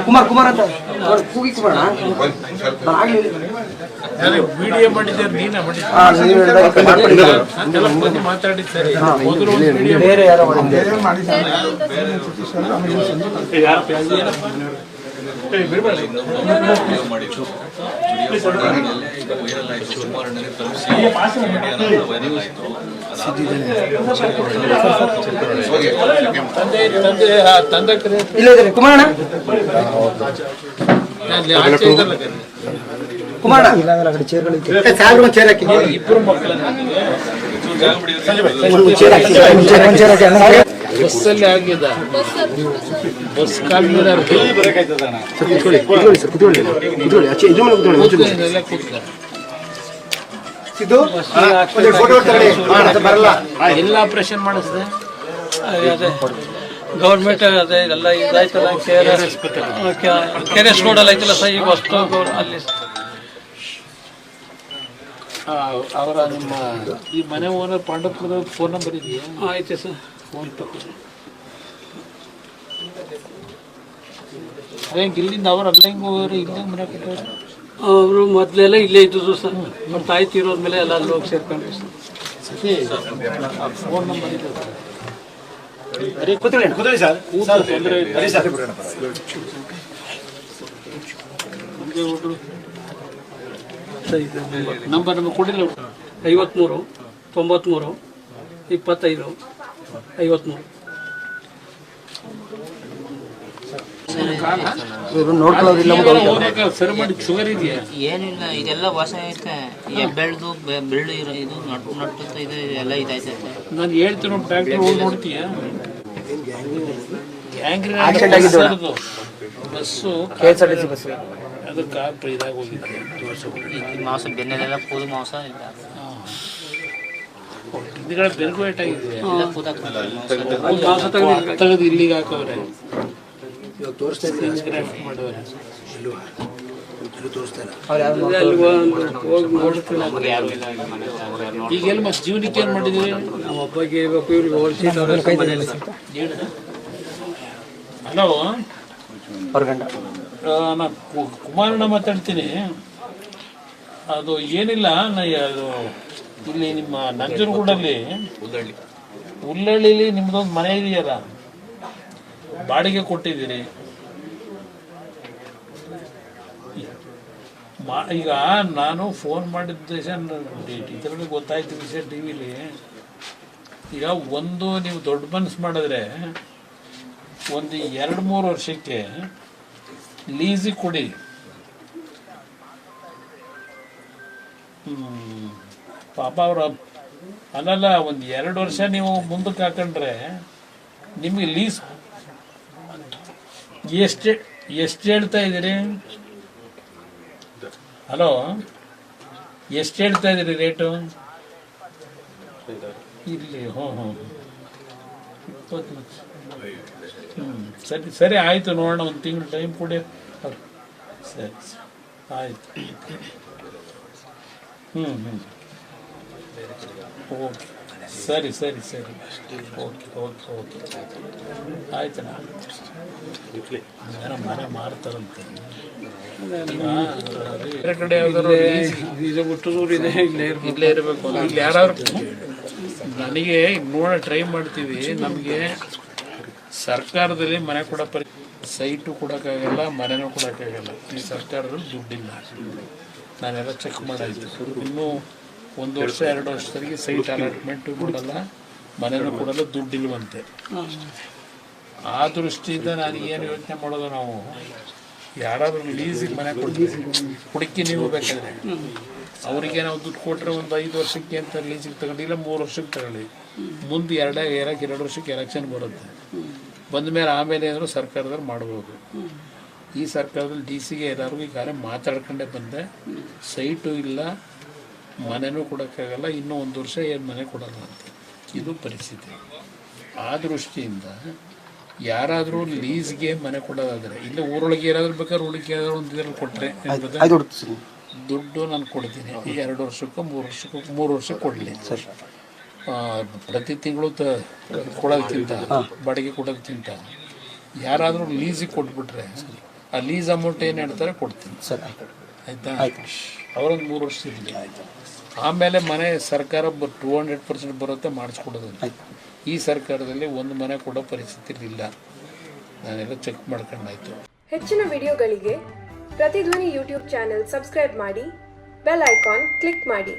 ಕುಮಾರ್ ಕುಮಾರ್ ಅಂತ ಕೂಗಿ ಕುಮಾರ್ ವಿಡಿಯೋ ಮಾಡಿದ್ದಾರೆ ನೀನ ಮಾತಾಡಿದ್ ಸರಿ ಬೇರೆ ಯಾರೋ ಇಲ್ಲ ಕುಮಾರಣ್ಣ ಕುಮಾರ ಚೇರ್ ಹಾಕಿ ಇಬ್ಬರು ಮಕ್ಕಳನ್ನ ಬಸ್ಸಲ್ಲಿ ಆಗಿದೆ ಬಸ್ ಕಾಲ ಎಲ್ಲ ಆಪರೇಷನ್ ಮಾಡಿಸಿದೆ ಗೌರ್ಮೆಂಟ್ ಅದೇ ಎಲ್ಲ ಇದಾಯ್ತಲ್ಲ KRS ರೋಡಲ್ಲಿ ಐತಲ್ಲ ಸರ್ ಈಗ ಅಷ್ಟು ಅಲ್ಲಿ ಅವರ ನಿಮ್ಮ ಈ ಮನೆ ಓನರ್ ಪಾಂಡವಪುರದ ಫೋನ್ ನಂಬರ್ ಇದೆಯಾ? ಐತೆ ಸರ್. ಫೋನ್ ತಗೊಂಡು ಹೆಂಗೆ ಇಲ್ಲಿಂದ ಅವ್ರು ಅಲ್ಲ ಹೆಂಗೆ ಹೋಗೋರು ಇಲ್ಲೇ ಮನೆ ಕಟ್ಟೋರು? ಅವರು ಮೊದಲೆಲ್ಲ ಇಲ್ಲೇ ಇದ್ದು ಸರ್, ಅವ್ರ ತಾಯಿ ತೀರೋದ್ಮೇಲೆ ಎಲ್ಲ ಅಲ್ಲಿ ಹೋಗಿ ಸೇರ್ಕೊಂಡ್ರಿ ಸರ್. ಫೋನ್ ನಂಬರ್ ಇದೆ ನಂಬರ್ ನಮಗೆ ಕೊಡಿಲ್ಲ. 53 93 25 53. ಸರಿ ಮಾಡಿ ಶುಗರ್ ಇದೆಯಾ? ಏನಿಲ್ಲ, ಇದೆಲ್ಲ ಹೊಸ ಐತೆ. ಬೆಳ್ದು ಇರೋ ಇದು ನಟ್ಟು ಇದು ಎಲ್ಲ ಇದಾಯ್ತೈತೆ. ನಾನು ಹೇಳ್ತೀನಿ ಡಾಕ್ಟರ್ ಹೋಗಿ ನೋಡ್ತೀಯ? ಬಸ್ಸು KSRTC ಬಸ್ ಅದಕ್ಕೆ ಇದಾಗ ಹೋಗಿದೆ. ಮಾಂಸ ಬೆನ್ನೆಲ್ಲ ಕೂದು ಮಾಂಸ ಇಲ್ಲ, ಹಿಂದ್ಗಡೆ ಬೆನ್ಕು ಏಟಾಗಿದೆ. ಮಾಂಸ ತೆಗೆದು ಇಲ್ಲಿಗೆ ಹಾಕವ್ರೆ. ಈಗೆಲ್ಲ ಮತ್ತೆ ಜೀವನಕ್ಕೆ ಏನ್ ಮಾಡಿದ್ರಿ? ನಮ್ಮ ಅಬ್ಬಗೆ ಇರ್ಬೇಕು, ಇವ್ರಿಗೆ ಹೋಲಿಸಿ ಹಲೋ, ಹೊರಗಂಡ ನಾ ಕುಮಾರಣ್ಣ ಮಾತಾಡ್ತೀನಿ. ಅದು ಏನಿಲ್ಲ, ಅದು ಇಲ್ಲಿ ನಿಮ್ಮ ನಂಜನಗೂಡಲ್ಲಿ ಉಲ್ಲಳ್ಳಿಲಿ ನಿಮ್ದೊಂದು ಮನೆ ಇದೆಯಲ್ಲ, ಬಾಡಿಗೆ ಕೊಟ್ಟಿದ್ದೀರಿ. ಈಗ ನಾನು ಫೋನ್ ಮಾಡಿದ್ದ ಇದರಲ್ಲಿ ಗೊತ್ತಾಯ್ತು ವಿಷಯ ಟಿವಿಲಿ. ಈಗ ಒಂದು ನೀವು ದೊಡ್ಡ ಮನಸ್ಸು ಮಾಡಿದ್ರೆ ಒಂದು 2-3 ವರ್ಷಕ್ಕೆ ಲೀಸಿಗೆ ಕೊಡಿ. ಪಾಪ ಅವ್ರ ಅಲ್ಲಲ್ಲ, ಒಂದು 2 ವರ್ಷ ನೀವು ಮುಂದಕ್ಕೆ ಹಾಕೊಂಡ್ರೆ ನಿಮಗೆ ಲೀಸ್ ಎಷ್ಟು ಹೇಳ್ತಾ ಇದ್ದೀರಿ? ಹಲೋ, ಎಷ್ಟು ಹೇಳ್ತಾ ಇದ್ದೀರಿ ರೇಟು ಇಲ್ಲಿ? 20 ಲಕ್ಷ. ಸರಿ ಸರಿ ಆಯಿತು, ನೋಡೋಣ, ಒಂದು ತಿಂಗಳು ಟೈಮ್ ಕೊಡಿ. ಸರಿ ಆಯಿತು. ಓಕೆ, ಸರಿ ಸರಿ ಸರಿ, ಓಕೆ ಓಕೆ ಓಕೆ ಆಯ್ತಣ್ಣ. ಮನೆ ಮಾರ್ತಾರಂತೆ ಬೇರೆ ಕಡೆ ಹುಟ್ಟೂರು ಇದೆ, ಇಲ್ಲೇ ಇರಬೇಕು. ಇಲ್ಲಿ ಯಾರಾದ್ರು ನನಗೆ ನೋಡ ಟ್ರೈ ಮಾಡ್ತೀವಿ. ನಮಗೆ ಸರ್ಕಾರದಲ್ಲಿ ಮನೆ ಕೊಡೋ ಸೈಟು ಕೊಡೋಕ್ಕಾಗಲ್ಲ, ಮನೆನೂ ಕೊಡೋಕ್ಕಾಗಲ್ಲ. ಈ ಸರ್ಕಾರದಲ್ಲಿ ದುಡ್ಡಿಲ್ಲ. ನಾನೆಲ್ಲ ಚೆಕ್ ಮಾಡಾಯ್ತು. ಇನ್ನೂ 1 ವರ್ಷ 2 ವರ್ಷದವರೆಗೆ ಸೈಟ್ ಅಲಾಟ್ಮೆಂಟು ಕೊಡಲ್ಲ, ಮನೆನೂ ಕೊಡಲ್ಲ, ದುಡ್ಡಿಲ್ವಂತೆ. ಆ ದೃಷ್ಟಿಯಿಂದ ನಾನು ಏನು ಯೋಚನೆ ಮಾಡೋದು, ನಾವು ಯಾರಾದ್ರೂ ಲೀಸಿಗೆ ಮನೆ ಹುಡುಕಿ ನೀವು ಬೇಕಾದ್ರೆ ಅವರಿಗೆ ನಾವು ದುಡ್ಡು ಕೊಟ್ಟರೆ ಒಂದು 5 ವರ್ಷಕ್ಕೆ ಅಂತ ಲೀಸಿಗೆ ತಗೊಳ್ಳಿ, ಇಲ್ಲ 3 ವರ್ಷಕ್ಕೆ ತಗೊಳ್ಳಿ. ಮುಂದೆ 2 ವರ್ಷಕ್ಕೆ ಎಲೆಕ್ಷನ್ ಬರುತ್ತೆ. ಬಂದ ಮೇಲೆ ಆಮೇಲೆ ಏನಾದರೂ ಸರ್ಕಾರದಲ್ಲಿ ಮಾಡ್ಬೋದು. ಈ ಸರ್ಕಾರದಲ್ಲಿ ಡಿ ಸಿಗೆ ಎಲ್ಲರಿಗೂ ಈಗಾಗಲೇ ಮಾತಾಡ್ಕೊಂಡೇ ಬಂದೆ, ಸೈಟು ಇಲ್ಲ, ಮನೆನೂ ಕೊಡೋಕ್ಕಾಗಲ್ಲ, ಇನ್ನೂ 1 ವರ್ಷ ಏನು ಮನೆ ಕೊಡೋಲ್ಲ ಅಂತ. ಇದು ಪರಿಸ್ಥಿತಿ. ಆ ದೃಷ್ಟಿಯಿಂದ ಯಾರಾದರೂ ಲೀಸ್ಗೆ ಮನೆ ಕೊಡೋದಾದರೆ, ಇಲ್ಲ ಊರೊಳಗೆ ಏನಾದರೂ ಬೇಕಾದ್ರೆ ಉಳಿಕೆ ಏನಾದರೂ ಒಂದು ಇದರಲ್ಲಿ ಕೊಟ್ಟರೆ ದುಡ್ಡು ನಾನು ಕೊಡ್ತೀನಿ. 2 ವರ್ಷಕ್ಕೋ 3 ವರ್ಷಕ್ಕೆ ಕೊಡಲಿ ಸರ್. ಪ್ರತಿ ತಿಂಗಳು ಕೊಡೋದಕ್ಕಿಂತ, ಬಾಡಿಗೆ ಕೊಡೋದಕ್ಕಿಂತ ಯಾರಾದರೂ ಲೀಸಿಗೆ ಕೊಟ್ಬಿಟ್ರೆ ಆ ಲೀಸ್ ಅಮೌಂಟ್ ಏನು ಹೇಳ್ತಾರೆ ಕೊಡ್ತೀನಿ ಸರ್. ಆಯಿತಾ? ಅವರೊಂದು 3 ವರ್ಷ ಇರಲಿ, ಆಮೇಲೆ ಮನೆ ಸರ್ಕಾರ 200% ಬರುತ್ತೆ ಮಾಡಿಸ್ಕೊಡೋದು. ಈ ಸರ್ಕಾರದಲ್ಲಿ ಒಂದು ಮನೆ ಕೊಡೋ ಪರಿಸ್ಥಿತಿ ಇಲ್ಲ. ನಾನೆಲ್ಲ ಚೆಕ್ ಮಾಡ್ಕೊಂಡಾಯ್ತು. ಹೆಚ್ಚಿನ ವಿಡಿಯೋಗಳಿಗೆ ಪ್ರತಿಧ್ವನಿ ಯೂಟ್ಯೂಬ್ ಚಾನೆಲ್ ಸಬ್ಸ್ಕ್ರೈಬ್ ಮಾಡಿ, ಬೆಲ್ ಐಕಾನ್ ಕ್ಲಿಕ್ ಮಾಡಿ.